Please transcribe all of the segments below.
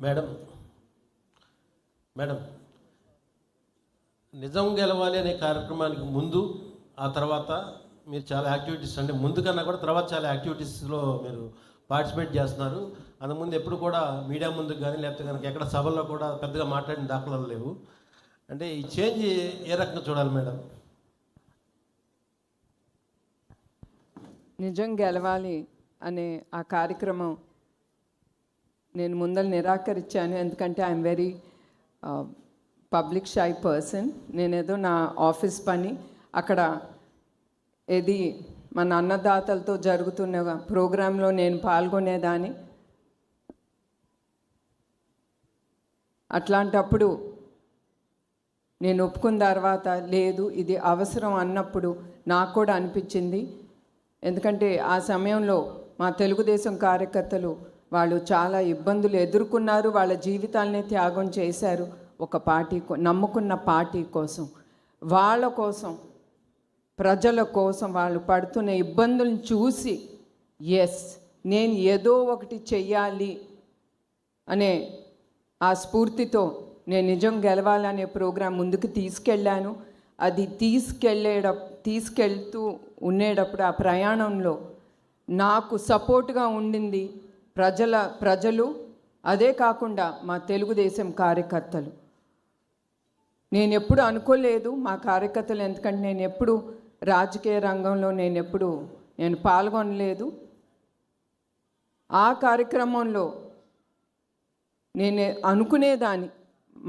Madam madam నిజం గెలవాలి అనే కార్యక్రమానికి ముందు ఆ తర్వాత మీరు చాలా యాక్టివిటీస్, అంటే ముందు కన్నా కూడా తర్వాత చాలా యాక్టివిటీస్లో మీరు పార్టిసిపేట్ చేస్తున్నారు. అంతకుముందు ఎప్పుడు కూడా మీడియా ముందుకు కానీ లేకపోతే కనుక ఎక్కడ సభల్లో కూడా పెద్దగా మాట్లాడిన దాఖలాలు లేవు. అంటే ఈ చేంజ్ ఏ రకంగా చూడాలి మేడం? నిజం గెలవాలి అనే ఆ కార్యక్రమం నేను ముందర నిరాకరించాను. ఎందుకంటే I'm very public shy person. నేనేదో నా ఆఫీస్ పని అక్కడ ఏది మన అన్నదాతలతో జరుగుతున్న ప్రోగ్రాంలో నేను పాల్గొనేదాన్ని. అట్లాంటప్పుడు నేను ఒప్పుకున్న తర్వాత లేదు ఇది అవసరం అన్నప్పుడు నాకు కూడా అనిపించింది. ఎందుకంటే ఆ సమయంలో మా తెలుగుదేశం కార్యకర్తలు వాళ్ళు చాలా ఇబ్బందులు ఎదుర్కొన్నారు, వాళ్ళ జీవితాలనే త్యాగం చేశారు ఒక పార్టీ, నమ్ముకున్న పార్టీ కోసం, వాళ్ళ కోసం, ప్రజల కోసం వాళ్ళు పడుతున్న ఇబ్బందులను చూసి ఎస్ నేను ఏదో ఒకటి చెయ్యాలి అనే ఆ స్ఫూర్తితో నేను నిజం గెలవాలనే ప్రోగ్రాం ముందుకు తీసుకెళ్ళాను. అది తీసుకెళ్తూ ఉండేటప్పుడు ఆ ప్రయాణంలో నాకు సపోర్ట్గా ఉండింది ప్రజలు, అదే కాకుండా మా తెలుగుదేశం కార్యకర్తలు. నేను ఎప్పుడు అనుకోలేదు మా కార్యకర్తలు, ఎందుకంటే నేను ఎప్పుడు రాజకీయ రంగంలో నేను పాల్గొనలేదు. ఆ కార్యక్రమంలో నేను అనుకునేదాన్ని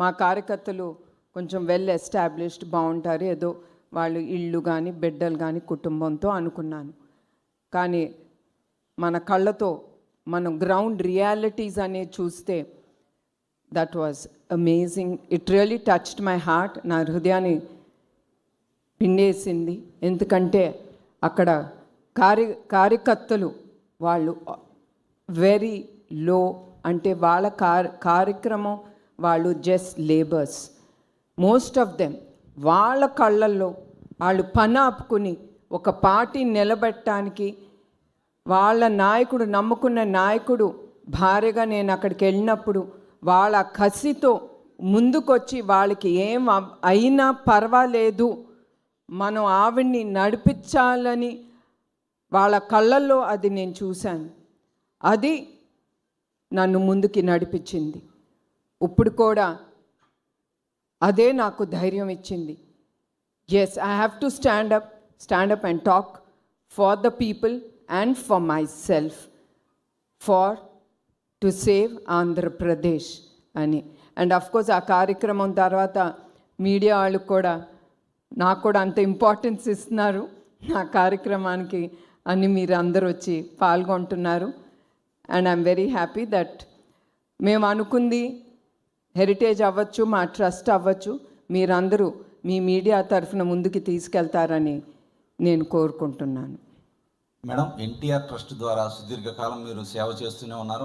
మా కార్యకర్తలు కొంచెం వెల్ ఎస్టాబ్లిష్డ్ బాగుంటారు, ఏదో వాళ్ళు ఇళ్ళు కానీ బిడ్డలు కానీ కుటుంబంతో అనుకున్నాను. కానీ మన కళ్ళతో మనం గ్రౌండ్ రియాలిటీస్ అనేది చూస్తే that was amazing. It really touched my heart. నా హృదయాన్ని పిండేసింది. ఎందుకంటే అక్కడ కార్యకర్తలు వాళ్ళు వెరీ లో, అంటే వాళ్ళ కార్యక్రమం వాళ్ళు just labours. Most of them వాళ్ళ కళ్ళల్లో వాళ్ళు పని ఆపుకుని ఒక పార్టీని నిలబెట్టడానికి వాళ్ళ నాయకుడు, నమ్ముకున్న నాయకుడు భార్యగా నేను అక్కడికి వెళ్ళినప్పుడు వాళ్ళ కసితో ముందుకొచ్చి వాళ్ళకి ఏం అయినా పర్వాలేదు మనం ఆవిడ్ని నడిపించాలని వాళ్ళ కళ్ళల్లో అది నేను చూశాను. అది నన్ను ముందుకి నడిపించింది. ఇప్పుడు కూడా అదే నాకు ధైర్యం ఇచ్చింది. Yes I have to stand up and talk for the people and for myself to save Andhra Pradesh అని. అండ్ అఫ్కోర్స్ ఆ కార్యక్రమం తర్వాత మీడియా వాళ్ళు కూడా నాకు కూడా అంత ఇంపార్టెన్స్ ఇస్తున్నారు నా కార్యక్రమానికి అని. మీరు అందరూ వచ్చి పాల్గొంటున్నారు. And I'm very happy that మేము అనుకుంది హెరిటేజ్ అవ్వచ్చు, మా ట్రస్ట్ అవ్వచ్చు, మీరందరూ మీ మీడియా తరఫున ముందుకు తీసుకెళ్తారని నేను కోరుకుంటున్నాను. మేడం, ఎన్టీఆర్ ట్రస్ట్ ద్వారా సుదీర్ఘకాలం మీరు సేవ చేస్తూనే ఉన్నారు.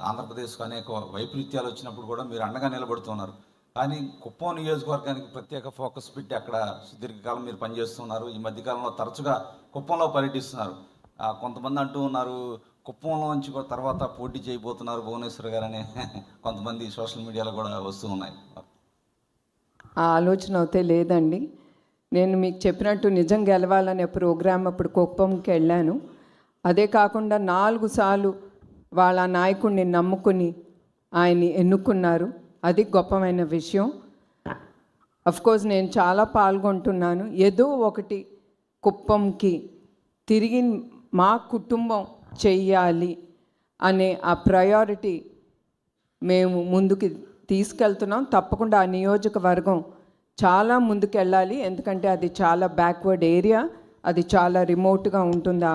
ఆంధ్రప్రదేశ్కు అనేక వైపరీత్యాలు వచ్చినప్పుడు కూడా మీరు అండగా నిలబడుతున్నారు. కానీ కుప్పం నియోజకవర్గానికి ప్రత్యేక ఫోకస్ పెట్టి అక్కడ సుదీర్ఘకాలం మీరు పనిచేస్తున్నారు. ఈ మధ్యకాలంలో తరచుగా కుప్పంలో పర్యటిస్తున్నారు. కొంతమంది అంటూ ఉన్నారు కుప్పంలోంచి తర్వాత పోటీ చేయబోతున్నారు భువనేశ్వర్ గారు అని కొంతమంది సోషల్ మీడియాలో కూడా వస్తూ ఉన్నాయి. ఆ ఆలోచన అయితే లేదండి. నేను మీకు చెప్పినట్టు నిజం గెలవాలనే ప్రోగ్రాం అప్పుడు కుప్పంకి వెళ్ళాను. అదే కాకుండా 4 సార్లు వాళ్ళ నాయకుడిని నమ్ముకుని ఆయన్ని ఎన్నుకున్నారు. అది గొప్పమైన విషయం. అఫ్కోర్స్ నేను చాలా పాల్గొంటున్నాను. ఏదో ఒకటి కుప్పంకి తిరిగి మా కుటుంబం చెయ్యాలి అనే ఆ ప్రయారిటీ మేము ముందుకు తీసుకెళ్తున్నాం. తప్పకుండా ఆ నియోజకవర్గం చాలా ముందుకు వెళ్ళాలి. ఎందుకంటే అది చాలా బ్యాక్వర్డ్ ఏరియా, అది చాలా రిమోట్గా ఉంటుంది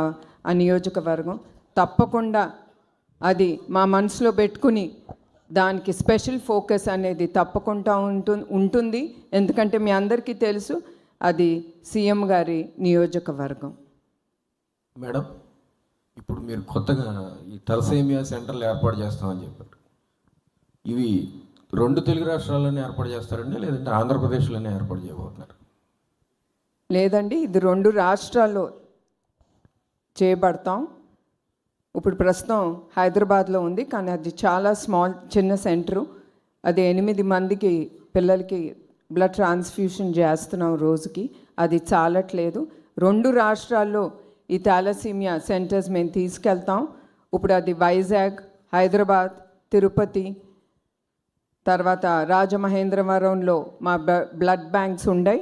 ఆ నియోజకవర్గం. తప్పకుండా అది మా మనసులో పెట్టుకుని దానికి స్పెషల్ ఫోకస్ అనేది తప్పకుండా ఉంటుంది. ఎందుకంటే మీ అందరికీ తెలుసు అది సీఎం గారి నియోజకవర్గం. మేడం, ఇప్పుడు మీరు కొత్తగా ఈ తలసేమియా సెంటర్లు ఏర్పాటు చేస్తామని చెప్పారు. ఇవి 2 తెలుగు రాష్ట్రాల్లోనే ఏర్పాటు చేస్తారండి, లేదంటే ఆంధ్రప్రదేశ్లోనే ఏర్పాటు చేయబోతున్నారు? లేదండి, ఇది 2 రాష్ట్రాల్లో చేయబడతాం. ఇప్పుడు ప్రస్తుతం హైదరాబాద్లో ఉంది, కానీ అది చాలా చిన్న సెంటరు. అది 8 మందికి పిల్లలకి బ్లడ్ ట్రాన్స్ఫ్యూషన్ చేస్తున్నాం రోజుకి. అది చాలట్లేదు. 2 రాష్ట్రాల్లో ఈ థాలసీమియా సెంటర్స్ మేము తీసుకెళ్తాం. ఇప్పుడు అది వైజాగ్, హైదరాబాద్, తిరుపతి, తర్వాత రాజమహేంద్రవరంలో మా బ్లడ్ బ్యాంక్స్ ఉన్నాయి.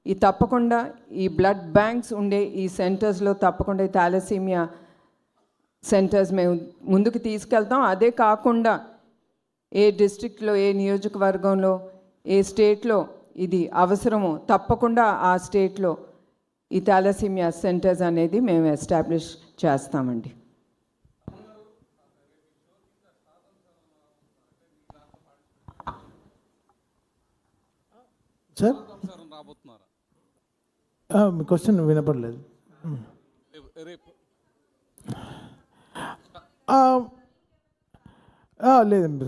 ఈ తప్పకుండా ఈ బ్లడ్ బ్యాంక్స్ ఉండే ఈ సెంటర్స్లో తప్పకుండా ఈ థాలసీమియా సెంటర్స్ మేము ముందుకు తీసుకెళ్తాం. అదే కాకుండా ఏ డిస్ట్రిక్ట్లో, ఏ నియోజకవర్గంలో, ఏ స్టేట్లో ఇది అవసరమో తప్పకుండా ఆ స్టేట్లో ఈ థాలసీమియా సెంటర్స్ అనేది మేము ఎస్టాబ్లిష్ చేస్తామండి. సార్ మీ క్వశ్చన్ వినపడలేదు. లేదండి,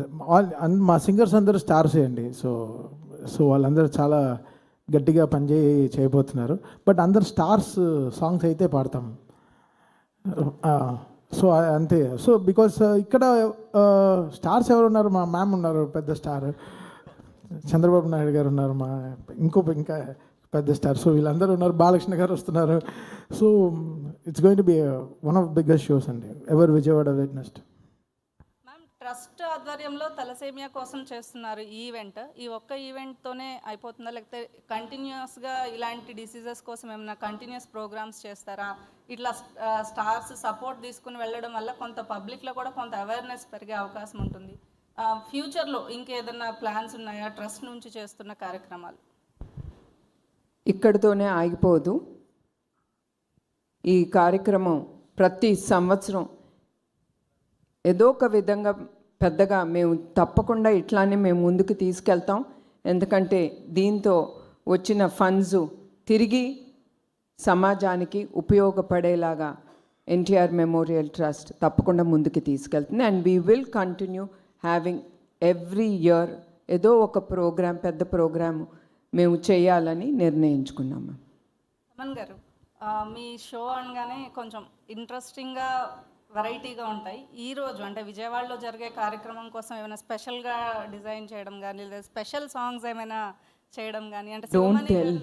మా సింగర్స్ అందరూ స్టార్సే అండి. సో వాళ్ళందరూ చాలా గట్టిగా చేయబోతున్నారు. బట్ అందరు స్టార్స్ సాంగ్స్ అయితే పాడతాం. సో అంతే. సో బికాస్ ఇక్కడ స్టార్స్ ఎవరు ఉన్నారు? మా మ్యామ్ ఉన్నారు, పెద్ద స్టార్. చంద్రబాబు నాయుడు గారు ఉన్నారు, ఇంకా పెద్ద స్టార్. సో వీళ్ళందరూ ఉన్నారు. బాలకృష్ణ గారు వస్తున్నారు. So it's going to be one of biggest shows అండి ever Vijayawada witnessed. Ma'am, trust ఆధ్వర్యంలో తలసేమియా కోసం చేస్తున్నారు ఈ ఈవెంట్. ఈ ఒక్క ఈవెంట్తోనే అయిపోతుందా, లేకపోతే కంటిన్యూస్గా ఇలాంటి డిసీజెస్ కోసం ఏమైనా కంటిన్యూస్ ప్రోగ్రామ్స్ చేస్తారా? ఇట్లా స్టార్స్ సపోర్ట్ తీసుకుని వెళ్ళడం వల్ల కొంత పబ్లిక్లో కూడా కొంత అవేర్నెస్ పెరిగే అవకాశం ఉంటుంది. ఫ్యూచర్లో ఇంకేదన్నా ప్లాన్స్ ఉన్నాయా ట్రస్ట్ నుంచి చేస్తున్న కార్యక్రమాలు? ఇక్కడితోనే ఆగిపోదు. ఈ కార్యక్రమం ప్రతి సంవత్సరం ఏదో ఒక విధంగా పెద్దగా మేము తప్పకుండా ఇట్లానే మేము ముందుకు తీసుకెళ్తాం. ఎందుకంటే దీంతో వచ్చిన ఫండ్స్ తిరిగి సమాజానికి ఉపయోగపడేలాగా ఎన్టీఆర్ మెమోరియల్ ట్రస్ట్ తప్పకుండా ముందుకు తీసుకెళ్తుంది. And we will continue having every year ఏదో ఒక ప్రోగ్రాం, పెద్ద ప్రోగ్రాము మేము చేయాలని నిర్ణయించుకున్నాము. తమన్ గారు, మీ షో అనగానే కొంచెం ఇంట్రెస్టింగ్గా వెరైటీగా ఉంటాయి. ఈరోజు అంటే విజయవాడలో జరిగే కార్యక్రమం కోసం ఏమైనా స్పెషల్గా డిజైన్ చేయడం కానీ, లేదా స్పెషల్ సాంగ్స్ ఏమైనా చేయడం కానీ, అంటే డోంట్ టెల్.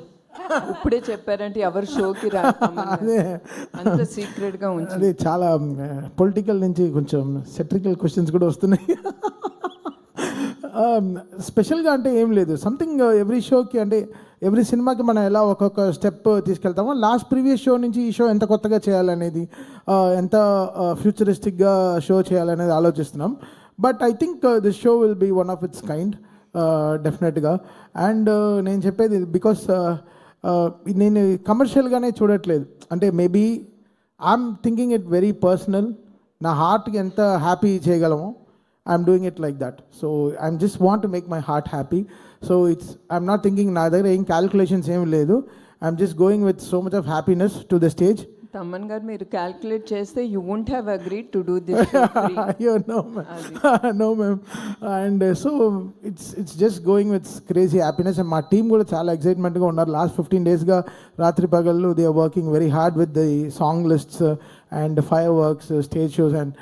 ఇప్పుడే చెప్పారంటే ఎవరు షోకి రా, అంత సీక్రెట్గా ఉంచి. అది చాలా పొలిటికల్ నుంచి కొంచెం సెట్రికల్ క్వశ్చన్స్ కూడా వస్తున్నాయి. స్పెషల్గా అంటే ఏం లేదు. సంథింగ్ ఎవ్రీ షోకి, అంటే ఎవ్రీ సినిమాకి మనం ఎలా ఒక్కొక్క స్టెప్ తీసుకెళ్తామో, ప్రీవియస్ షో నుంచి ఈ షో ఎంత కొత్తగా చేయాలనేది, ఎంత ఫ్యూచరిస్టిక్గా షో చేయాలనేది ఆలోచిస్తున్నాం. But I think this show will be one of its kind డెఫినెట్గా. అండ్ నేను చెప్పేది బికాస్ నేను కమర్షియల్గానే చూడట్లేదు. అంటే maybe I'm thinking it very personal. నా హార్ట్కి ఎంత హ్యాపీ చేయగలమో I'm doing it like that. So I just want to make my heart happy. So I'm not thinking నా దగ్గర ఏం క్యాల్కులేషన్స్ ఏం లేదు. I'm just going with so much of happiness to the stage. Thaman గారు, మీరు calculate చేస్తే you won't have agreed to do this. No ma'am. And so it's just going with crazy happiness. And మా team కూడా చాలా ఎక్సైట్మెంట్గా ఉన్నారు. Last 15 డేస్గా రాత్రి పగళ్ళు they are working very hard with the song lists and fireworks, stage shows, and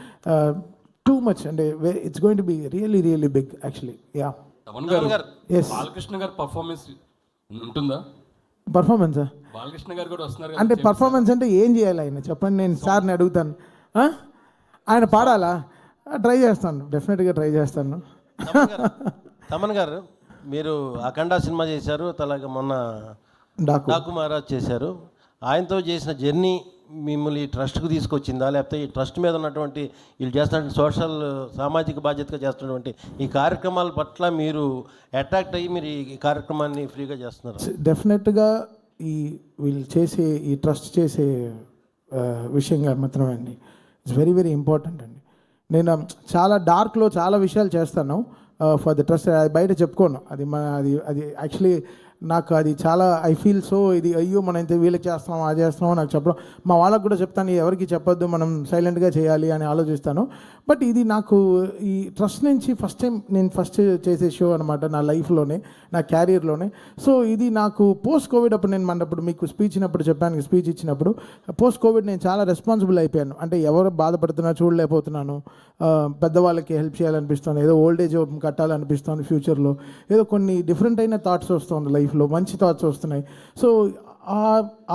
too much, and it's going to be really really big actually. Yeah. Thaman గారు, Yes. Balakrishna గారు performance ఉంటుందా? Performance Balakrishna గారు కూడా వస్తున్నారు అంటే పర్ఫార్మెన్స్ అంటే ఏం చేయాలి ఆయన చెప్పండి, నేను సార్ని అడుగుతాను. ఆయన పాడాలా? ట్రై చేస్తాను, డెఫినెట్గా ట్రై చేస్తాను. తమన్ గారు, మీరు అఖండ సినిమా చేశారు, అలాగే మొన్న డాకు మహారాజ్ చేశారు. ఆయనతో చేసిన జర్నీ మిమ్మల్ని ఈ ట్రస్ట్కు తీసుకొచ్చిందా, లేకపోతే ఈ ట్రస్ట్ మీద ఉన్నటువంటి వీళ్ళు చేస్తున్న సోషల్ సామాజిక బాధ్యతగా చేస్తున్నటువంటి ఈ కార్యక్రమాల పట్ల మీరు అట్రాక్ట్ అయ్యి మీరు ఈ కార్యక్రమాన్ని ఫ్రీగా చేస్తున్నారు? డెఫినెట్గా వీళ్ళు చేసే ఈ ట్రస్ట్ చేసే విషయంగా మాత్రమే అండి. ఇట్స్ వెరీ వెరీ ఇంపార్టెంట్ అండి. నేను చాలా డార్క్లో చాలా విషయాలు చేస్తాను ఫర్ ద ట్రస్ట్. అది బయట చెప్పుకోను. అది యాక్చువల్లీ నాకు అది చాలా ఐ ఫీల్ సో ఇది అయ్యో మనం ఇంత వీళ్ళకి చేస్తున్నాం అది చేస్తున్నాం నాకు చెప్పడం, మా వాళ్ళకి కూడా చెప్తాను ఎవరికి చెప్పొద్దు మనం సైలెంట్గా చేయాలి అని ఆలోచిస్తాను. బట్ ఇది నాకు ఈ ట్రస్ట్ నుంచి ఫస్ట్ టైం నేను చేసే షో అనమాట నా లైఫ్లోనే, నా క్యారియర్లోనే. సో ఇది నాకు పోస్ట్ కోవిడ్ అప్పుడు నేను మనప్పుడు మీకు స్పీచ్ ఇచ్చినప్పుడు పోస్ట్ కోవిడ్ నేను చాలా రెస్పాన్సిబుల్ అయిపోయాను. అంటే ఎవరు బాధపడుతున్నా చూడలేకపోతున్నాను, పెద్దవాళ్ళకి హెల్ప్ చేయాలనిపిస్తుంది, ఏదో ఓల్డ్ ఏజ్ హోమ్ కట్టాలనిపిస్తుంది ఫ్యూచర్లో, ఏదో కొన్ని డిఫరెంట్ అయిన థాట్స్ వస్తుంది లైఫ్లో, మంచి థాట్స్ వస్తున్నాయి. సో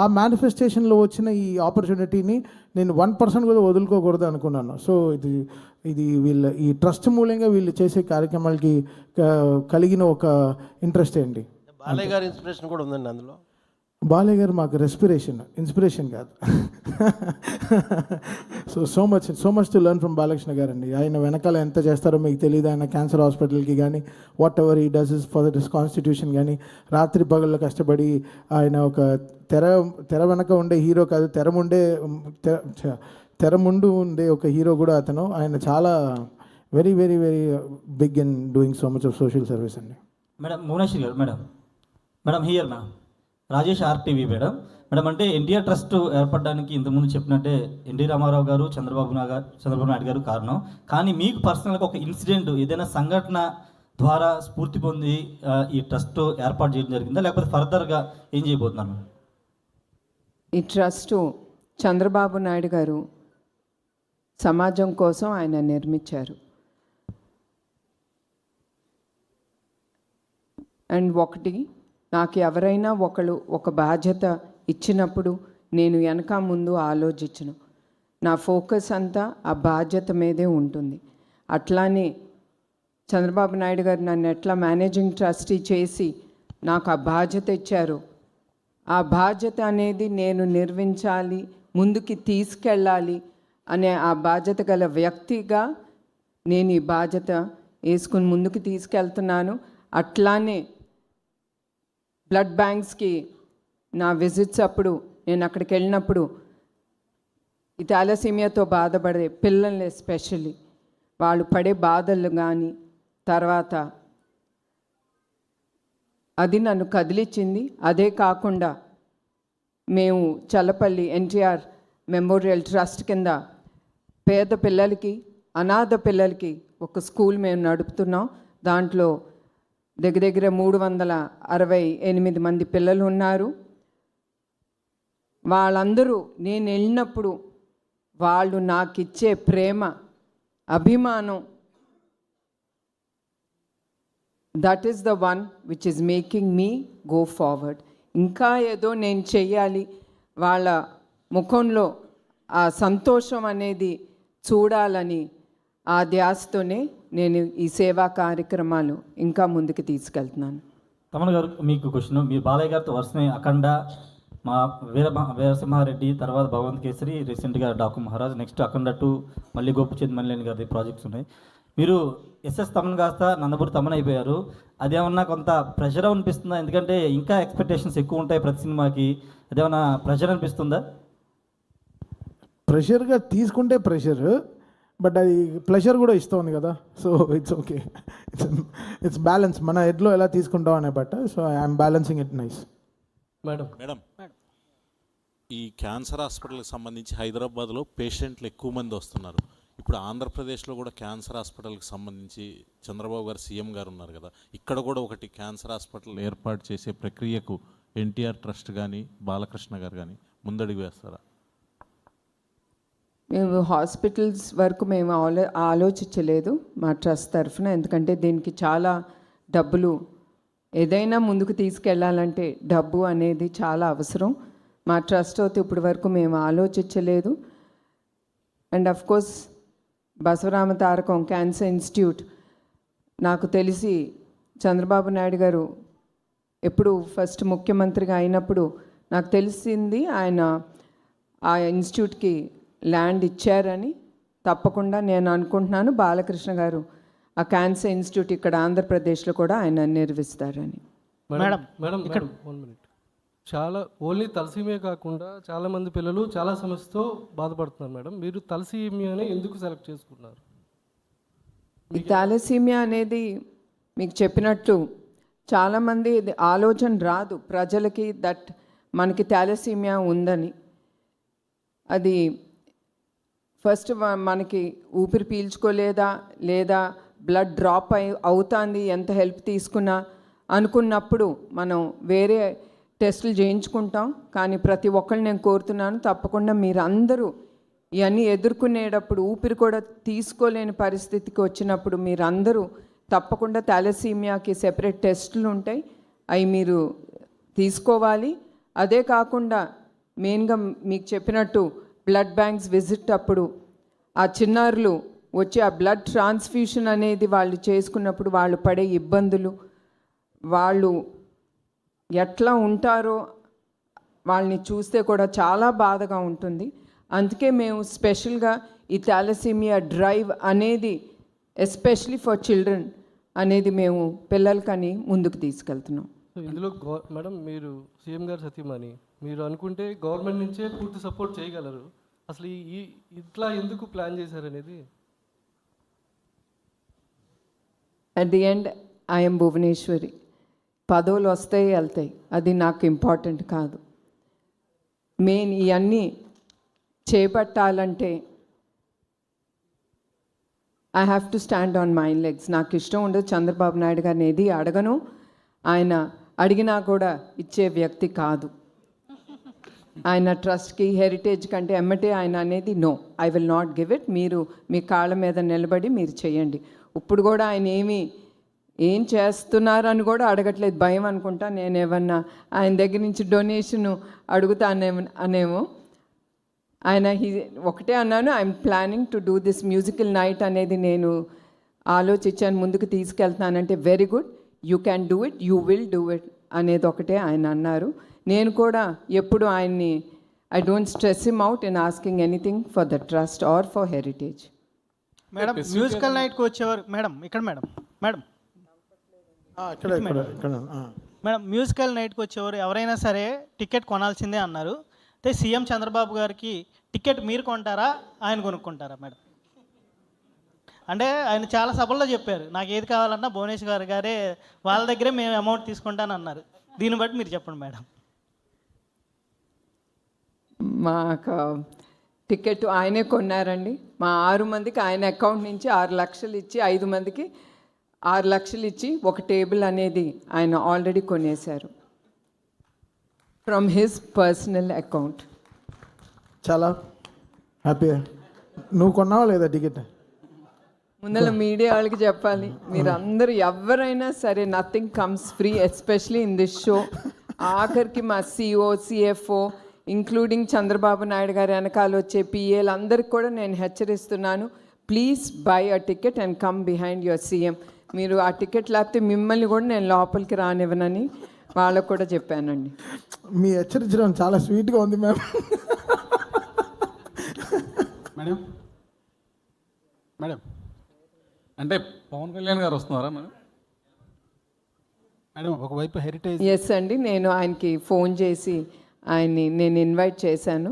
ఆ మేనిఫెస్టేషన్లో వచ్చిన ఈ ఆపర్చునిటీని నేను 1% కూడా వదులుకోకూడదు అనుకున్నాను. సో ఇది ఈ ట్రస్ట్ మూలంగా వీళ్ళు చేసే కార్యక్రమాలకి కలిగిన ఒక ఇంట్రెస్ట్ అండి. బాలయ్య గారి ఇన్స్పిరేషన్ కూడా ఉందండి అందులో. బాలయ్య గారు మాకు ఇన్స్పిరేషన్ కాదు. So much to learn from Balakrishna గారు అండి. ఆయన వెనకాల ఎంత చేస్తారో మీకు తెలియదు. ఆయన క్యాన్సర్ హాస్పిటల్కి కానీ what ever he does is for this constitution కానీ రాత్రి పగళ్ళు కష్టపడి ఆయన ఒక తెర వెనక ఉండే హీరో కాదు, తెర ముందు ఉండే ఒక హీరో కూడా అతను. ఆయన చాలా very very very big in doing so much of social service అండి. మేడం భువనేశ్వరి గారు, madam here madam, Rajesh RTV madam. అంటే ఎన్టీఆర్ ట్రస్ట్ ఏర్పడడానికి ఇంతకుముందు చెప్పినట్టే ఎన్టీ రామారావు గారు, చంద్రబాబు నాయుడు గారు కారణం. కానీ మీకు పర్సనల్గా ఒక ఇన్సిడెంట్, ఏదైనా సంఘటన ద్వారా స్ఫూర్తి పొంది ఈ ట్రస్ట్ ఏర్పాటు చేయడం జరిగిందా, లేకపోతే ఫర్దర్గా ఏం చేయబోతున్నారు? ఈ ట్రస్టు చంద్రబాబు నాయుడు గారు సమాజం కోసం ఆయన నిర్మించారు. అండ్ ఒకటి, నాకు ఎవరైనా ఒక బాధ్యత ఇచ్చినప్పుడు నేను వెనక ముందు ఆలోచించను. నా ఫోకస్ అంతా ఆ బాధ్యత మీదే ఉంటుంది. అట్లానే చంద్రబాబు నాయుడు గారు నన్ను ఎట్లా మేనేజింగ్ ట్రస్టీ చేసి నాకు ఆ బాధ్యత ఇచ్చారు, ఆ బాధ్యత అనేది నేను నిర్వహించాలి, ముందుకి తీసుకెళ్ళాలి అనే ఆ బాధ్యత గల వ్యక్తిగా నేను ఈ బాధ్యత వేసుకుని ముందుకు తీసుకెళ్తున్నాను. అట్లానే బ్లడ్ బ్యాంక్స్కి నా విజిట్స్ అప్పుడు నేను అక్కడికి వెళ్ళినప్పుడు ఈ థాలసీమియాతో బాధపడే పిల్లల్ని ఎస్పెషల్లీ వాళ్ళు పడే బాధలు కానీ తర్వాత అది నన్ను కదిలించింది. అదే కాకుండా మేము చల్లపల్లి ఎన్టీఆర్ మెమోరియల్ ట్రస్ట్ కింద పేద పిల్లలకి, అనాథ పిల్లలకి ఒక స్కూల్ మేము నడుపుతున్నాం. దాంట్లో దగ్గర 368 మంది పిల్లలు ఉన్నారు. వాళ్ళందరూ నేను వెళ్ళినప్పుడు వాళ్ళు నాకు ఇచ్చే ప్రేమ, అభిమానం, that is the one which is making me go forward. ఇంకా ఏదో నేను చెయ్యాలి, వాళ్ళ ముఖంలో ఆ సంతోషం అనేది చూడాలని ఆ ధ్యాసతోనే నేను ఈ సేవా కార్యక్రమాలు ఇంకా ముందుకు తీసుకెళ్తున్నాను. తమన్ గారు, మీకు క్వశ్చన్. మీరు బాలయ్య గారితో వరుసనే అఖండ, మా వీరసింహారెడ్డి, తర్వాత భగవంత్ కేసరి, రీసెంట్గా డాకు మహారాజ్, నెక్స్ట్ అఖండ 2, మళ్ళీ గోపిచంద్ మల్లేని గారి ప్రాజెక్ట్స్ ఉన్నాయి. మీరు ఎస్ఎస్ తమన్ కాస్త నందమూరి తమన్ అయిపోయారు. అదేమన్నా కొంత ప్రెషర్ అనిపిస్తుందా? ఎందుకంటే ఇంకా ఎక్స్పెక్టేషన్స్ ఎక్కువ ఉంటాయి ప్రతి సినిమాకి. అదేమన్నా ప్రెషర్ అనిపిస్తుందా? ప్రెషర్గా తీసుకుంటే ప్రెషర్, బట్ అది ప్లెజర్ కూడా ఇస్తుంది కదా. So it's okay, it's balance, మన హెడ్లో ఎలా తీసుకుంటాం అనే బట్ట. So I'm balancing it nice. Madam, ఈ క్యాన్సర్ హాస్పిటల్కి సంబంధించి హైదరాబాద్లో పేషెంట్లు ఎక్కువ మంది వస్తున్నారు. ఇప్పుడు ఆంధ్రప్రదేశ్లో కూడా క్యాన్సర్ హాస్పిటల్కి సంబంధించి చంద్రబాబు గారు సీఎం గారు ఉన్నారు కదా, ఇక్కడ కూడా ఒకటి క్యాన్సర్ హాస్పిటల్ ఏర్పాటు చేసే ప్రక్రియకు ఎన్టీఆర్ ట్రస్ట్ కానీ బాలకృష్ణ గారు కానీ ముందడుగు వేస్తారా? మేము హాస్పిటల్స్ వరకు మేము ఆలోచించలేదు మా ట్రస్ట్ తరఫున. ఎందుకంటే దీనికి చాలా డబ్బులు, ఏదైనా ముందుకు తీసుకెళ్ళాలంటే డబ్బు అనేది చాలా అవసరం. మా ట్రస్ట్ అయితే ఇప్పటి వరకు మేము ఆలోచించలేదు. And of course బసవరామ Tarakam cancer institute, నాకు తెలిసి చంద్రబాబు నాయుడు గారు ఎప్పుడు ఫస్ట్ ముఖ్యమంత్రిగా అయినప్పుడు నాకు తెలిసింది ఆయన ఆ ఇన్స్టిట్యూట్కి ల్యాండ్ ఇచ్చారని. తప్పకుండా నేను అనుకుంటున్నాను బాలకృష్ణ గారు ఆ క్యాన్సర్ ఇన్స్టిట్యూట్ ఇక్కడ ఆంధ్రప్రదేశ్లో కూడా ఆయన నిర్వహిస్తారని. Madam 1 minute. చాలా ఓన్లీ తలసీమియా కాకుండా చాలామంది పిల్లలు చాలా సమస్యతో బాధపడుతున్నారు మేడం. మీరు తలసీమియాని ఎందుకు సెలెక్ట్ చేసుకున్నారు? ఈ థాలసీమియా అనేది మీకు చెప్పినట్టు చాలామంది ఇది ఆలోచన రాదు ప్రజలకి దట్ మనకి థాలసీమియా ఉందని. అది ఫస్ట్ మనకి ఊపిరి పీల్చుకోలేదా లేదా బ్లడ్ డ్రాప్ అవుతుంది ఎంత హెల్ప్ తీసుకున్నా అనుకున్నప్పుడు మనం వేరే టెస్టులు చేయించుకుంటాం. కానీ ప్రతి ఒక్కళ్ళు నేను కోరుతున్నాను, తప్పకుండా మీరందరూ ఇవన్నీ ఎదుర్కొనేటప్పుడు ఊపిరి కూడా తీసుకోలేని పరిస్థితికి వచ్చినప్పుడు మీరందరూ తప్పకుండా థాలసీమియాకి సెపరేట్ టెస్టులు ఉంటాయి, అవి మీరు తీసుకోవాలి. అదే కాకుండా మెయిన్గా మీకు చెప్పినట్టు బ్లడ్ బ్యాంక్స్ విజిట్ అప్పుడు ఆ చిన్నారులు వచ్చి ఆ బ్లడ్ ట్రాన్స్ఫ్యూషన్ అనేది వాళ్ళు చేసుకున్నప్పుడు వాళ్ళు పడే ఇబ్బందులు, వాళ్ళు ఎట్లా ఉంటారో వాళ్ళని చూస్తే కూడా చాలా బాధగా ఉంటుంది. అందుకే మేము స్పెషల్గా ఈ థాలసీమియా డ్రైవ్ అనేది ఎస్పెషలీ ఫర్ చిల్డ్రన్ అనేది మేము పిల్లలకని ముందుకు తీసుకెళ్తున్నాం. సో ఇందులో మేడం మీరు సీఎం గారు సతీమణి, మీరు అనుకుంటే గవర్నమెంట్ నుంచే పూర్తి సపోర్ట్ చేయగలరు. అసలు ఇట్లా ఎందుకు ప్లాన్ చేశారనేది. At the end I'm Bhuvaneswari. పదవులు వస్తాయి వెళ్తాయి, అది నాకు ఇంపార్టెంట్ కాదు. మెయిన్ ఇవన్నీ చేపట్టాలంటే I have to stand on my legs. నాకు ఇష్టం ఉండదు చంద్రబాబు నాయుడు గారిని ఏది అడగను, ఆయన అడిగినా కూడా ఇచ్చే వ్యక్తి కాదు. ఆయన ట్రస్ట్కి హెరిటేజ్ కంటే ఎమ్మటే ఆయన అనేది no, I will not give it. మీరు మీ కాళ్ళ మీద నిలబడి మీరు చేయండి. ఇప్పుడు కూడా ఆయన ఏం చేస్తున్నారని కూడా అడగట్లేదు, భయం అనుకుంటా. నేను ఏమన్నా ఆయన దగ్గర నుంచి డొనేషన్ అడుగుతానేమో. ఆయన ఒకటే అన్నాను, I'm planning to do this musical night అనేది నేను ఆలోచించాను, ముందుకు తీసుకెళ్తానంటే very good, you can do it, you will do it అనేది ఒకటే ఆయన అన్నారు. నేను కూడా ఎప్పుడు ఆయన్ని I don't stress him out in asking anything for the trust or for Heritage. Madam musical నైట్కి వచ్చేవారు మేడం ఇక్కడ మేడం మేడం మేడం మ్యూజికల్ నైట్కి వచ్చేవారు ఎవరైనా సరే టికెట్ కొనాల్సిందే అన్నారు. అయితే సీఎం చంద్రబాబు గారికి టికెట్ మీరు కొంటారా ఆయన కొనుక్కుంటారా మేడం? అంటే ఆయన చాలా సభల్లో చెప్పారు, నాకు ఏది కావాలన్నా భువనేశ్వర్ గారే వాళ్ళ దగ్గరే మేము అమౌంట్ తీసుకుంటాను అన్నారు. దీన్ని బట్టి మీరు చెప్పండి మేడం. మాకు టికెట్ ఆయనే కొన్నారండి. మా 6 మందికి ఆయన అకౌంట్ నుంచి 6 లక్షలు ఇచ్చి 5 మందికి 6 లక్షలు ఇచ్చి ఒక టేబుల్ అనేది ఆయన ఆల్రెడీ కొనేశారు ఫ్రమ్ హిస్ పర్సనల్ అకౌంట్. చాలా హ్యాపీ. నువ్వు కొన్నావా లేదా టికెట్? ముందర మీడియా వాళ్ళకి చెప్పాలి, మీరందరూ ఎవరైనా సరే nothing comes free, especially in this show. ఆఖరికి మా CO CFO including Chandrababu Naidu garu వెనకాల వచ్చే పిఏలు అందరికి కూడా నేను హెచ్చరిస్తున్నాను, please buy a ticket and come behind your CM. మీరు ఆ టికెట్ లేకపోతే మిమ్మల్ని కూడా నేను లోపలికి రానివ్వనని వాళ్ళకు కూడా చెప్పానండి. మీ హెచ్చరించడం చాలా స్వీట్గా ఉంది మ్యామ్. మేడం మేడం అంటే పవన్ కళ్యాణ్ గారు వస్తున్నారా మేడం? మేడం ఒకవైపు హెరిటేజ్. ఎస్ అండి, నేను ఆయనకి ఫోన్ చేసి ఆయన్ని నేను ఇన్వైట్ చేశాను.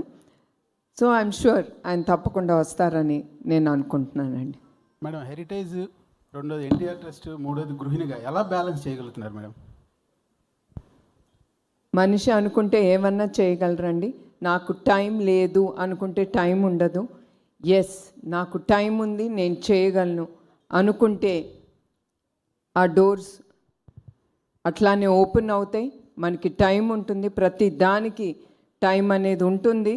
సో ఐఎమ్ షూర్ ఆయన తప్పకుండా వస్తారని నేను అనుకుంటున్నానండి. మేడం హెరిటేజ్, రెండోది ఎన్టీఆర్ ట్రస్ట్, మూడోది గృహిణిగా ఎలా బ్యాలెన్స్ చేయగలుగుతున్నారు మేడం? మనిషి అనుకుంటే ఏమన్నా చేయగలరండి. నాకు టైం లేదు అనుకుంటే టైం ఉండదు. ఎస్, నాకు టైం ఉంది, నేను చేయగలను అనుకుంటే ఆ డోర్స్ అట్లానే ఓపెన్ అవుతాయి. మనకి టైం ఉంటుంది, ప్రతి దానికి టైం అనేది ఉంటుంది.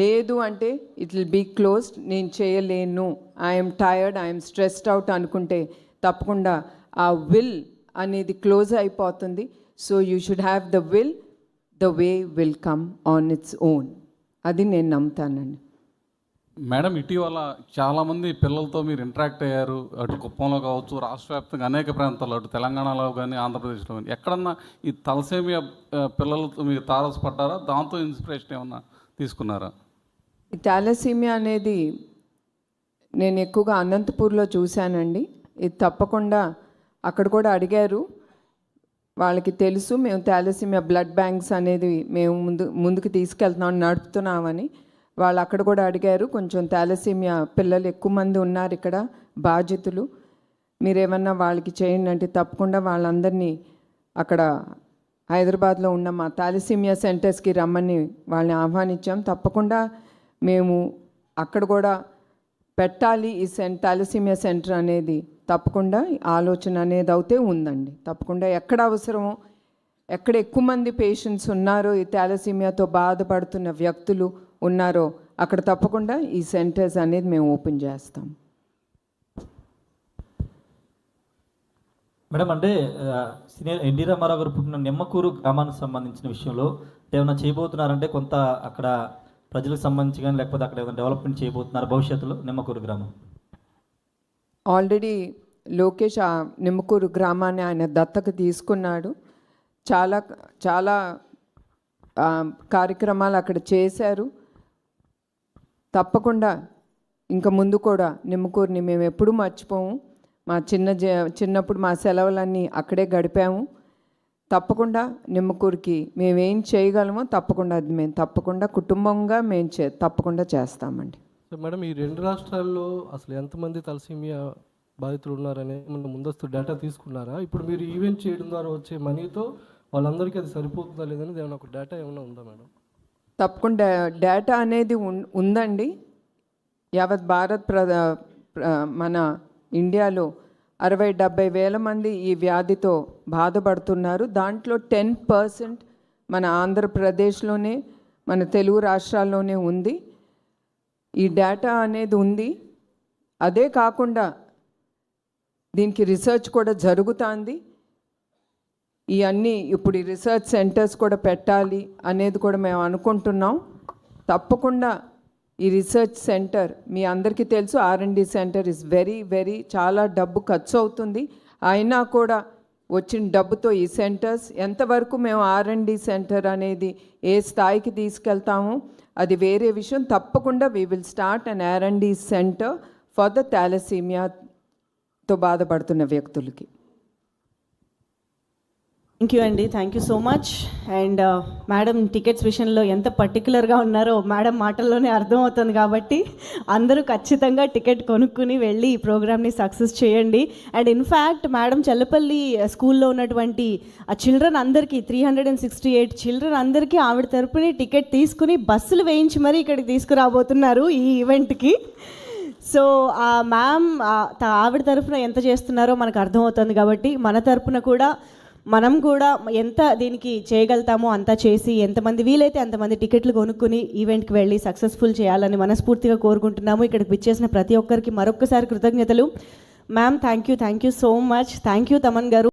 లేదు అంటే ఇట్ విల్ బీ క్లోజ్డ్, నేను చేయలేను, I'm tired, I'm stressed out అనుకుంటే తప్పకుండా ఆ విల్ అనేది క్లోజ్ అయిపోతుంది. So you should have the will, the way will come on its own. అది నేను నమ్ముతానండి. మేడం ఇటీవల చాలామంది పిల్లలతో మీరు ఇంటరాక్ట్ అయ్యారు, అటు కుప్పంలో కావచ్చు, రాష్ట్ర వ్యాప్తంగా అనేక ప్రాంతాల్లో, అటు తెలంగాణలో కానీ ఆంధ్రప్రదేశ్లో కానీ ఎక్కడన్నా ఈ తలసేమియా పిల్లలతో మీరు తారసపడ్డారా? దాంతో ఇన్స్పిరేషన్ ఏమన్నా తీసుకున్నారా? ఈ థాలసీమియా అనేది నేను ఎక్కువగా అనంతపూర్లో చూశానండి. ఇది తప్పకుండా అక్కడ కూడా అడిగారు, వాళ్ళకి తెలుసు మేము థాలసీమియా బ్లడ్ బ్యాంక్స్ అనేది మేము ముందుకు తీసుకెళ్తున్నాం, నడుపుతున్నామని. వాళ్ళు అక్కడ కూడా అడిగారు, కొంచెం థాలసీమియా పిల్లలు ఎక్కువ మంది ఉన్నారు ఇక్కడ బాధితులు, మీరేమన్నా వాళ్ళకి చేయండి అంటే తప్పకుండా వాళ్ళందరినీ అక్కడ హైదరాబాద్లో ఉన్న మా థాలసీమియా సెంటర్స్కి రమ్మని వాళ్ళని ఆహ్వానించాం. తప్పకుండా మేము అక్కడ కూడా పెట్టాలి ఈ థాలసీమియా సెంటర్ అనేది, తప్పకుండా ఆలోచన అనేది అయితే ఉందండి. తప్పకుండా ఎక్కడ అవసరమో, ఎక్కడ ఎక్కువ మంది పేషెంట్స్ ఉన్నారో, ఈ థాలసీమియాతో బాధపడుతున్న వ్యక్తులు ఉన్నారో, అక్కడ తప్పకుండా ఈ సెంటర్స్ అనేది మేము ఓపెన్ చేస్తాం. మేడం, అంటే సీనియర్ ఎన్టీ రామారావు గారు పుట్టిన నిమ్మకూరు గ్రామానికి సంబంధించిన విషయంలో ఏమైనా చేయబోతున్నారంటే, కొంత అక్కడ ప్రజలకు సంబంధించి కానీ లేకపోతే అక్కడ ఏమైనా డెవలప్మెంట్ చేయబోతున్నారు భవిష్యత్తులో నిమ్మకూరు గ్రామం? ఆల్రెడీ లోకేష్ ఆ నిమ్మకూరు గ్రామాన్ని ఆయన దత్తకు తీసుకున్నాడు. చాలా చాలా కార్యక్రమాలు అక్కడ చేశారు. తప్పకుండా ఇంకా ముందు కూడా నిమ్మకూరుని మేము ఎప్పుడూ మర్చిపోము. మా చిన్నప్పుడు మా సెలవులన్నీ అక్కడే గడిపాము. తప్పకుండా నిమ్మకూరుకి మేమేం చేయగలమో తప్పకుండా అది మేము తప్పకుండా కుటుంబంగా మేము తప్పకుండా చేస్తామండి. సో మేడం, ఈ 2 రాష్ట్రాల్లో అసలు ఎంతమంది తలసీమియా బాధితులు ఉన్నారనే మన ముందస్తు డేటా తీసుకున్నారా? ఇప్పుడు మీరు ఈవెంట్ చేయడం ద్వారా వచ్చే మనీతో వాళ్ళందరికీ అది సరిపోతుందా లేదని ఏమైనా ఒక డేటా ఏమైనా ఉందా మేడం? తప్పకుండా డేటా అనేది ఉందండి. యావత్ భారత్ మన ఇండియాలో 60-70 వేల మంది ఈ వ్యాధితో బాధపడుతున్నారు. దాంట్లో 10% మన ఆంధ్రప్రదేశ్లోనే, మన తెలుగు రాష్ట్రాల్లోనే ఉంది. ఈ డేటా అనేది ఉంది. అదే కాకుండా దీనికి రీసెర్చ్ కూడా జరుగుతుంది. ఇప్పుడు ఈ రీసెర్చ్ సెంటర్స్ కూడా పెట్టాలి అనేది కూడా మేము అనుకుంటున్నాం. తప్పకుండా ఈ రీసెర్చ్ సెంటర్ మీ అందరికీ తెలుసు, R&D సెంటర్ ఇస్ వెరీ చాలా డబ్బు ఖర్చు అవుతుంది. అయినా కూడా వచ్చిన డబ్బుతో ఈ సెంటర్స్ ఎంతవరకు మేము R&D సెంటర్ అనేది ఏ స్థాయికి తీసుకెళ్తామో అది వేరే విషయం. తప్పకుండా we will start an R&D centre for the థాలసీమియాతో బాధపడుతున్న వ్యక్తులకి. థ్యాంక్ యూ అండి, thank you so much. And madam tickets విషయంలో ఎంత పర్టికులర్గా ఉన్నారో మేడం మాటల్లోనే అర్థమవుతుంది. కాబట్టి అందరూ ఖచ్చితంగా టికెట్ కొనుక్కుని వెళ్ళి ఈ ప్రోగ్రామ్ని సక్సెస్ చేయండి. అండ్ ఇన్ఫ్యాక్ట్ మేడం చెల్లపల్లి స్కూల్లో ఉన్నటువంటి ఆ చిల్డ్రన్ అందరికీ 368 చిల్డ్రన్ అందరికీ ఆవిడ తరపుని టికెట్ తీసుకుని బస్సులు వేయించి మరీ ఇక్కడికి తీసుకురాబోతున్నారు ఈ ఈవెంట్కి. సో మ్యామ్ ఆవిడ తరపున ఎంత చేస్తున్నారో మనకు అర్థమవుతుంది. కాబట్టి మన తరపున కూడా మనం కూడా ఎంత దీనికి చేయగలుగుతామో అంతా చేసి ఎంతమంది వీలైతే అంతమంది టికెట్లు కొనుక్కుని ఈవెంట్కి వెళ్ళి సక్సెస్ఫుల్ చేయాలని మనస్ఫూర్తిగా కోరుకుంటున్నాము. ఇక్కడికి విచ్చేసిన ప్రతి ఒక్కరికి మరొక్కసారి కృతజ్ఞతలు. Ma'am thank you so much. Thank you Thaman గారు.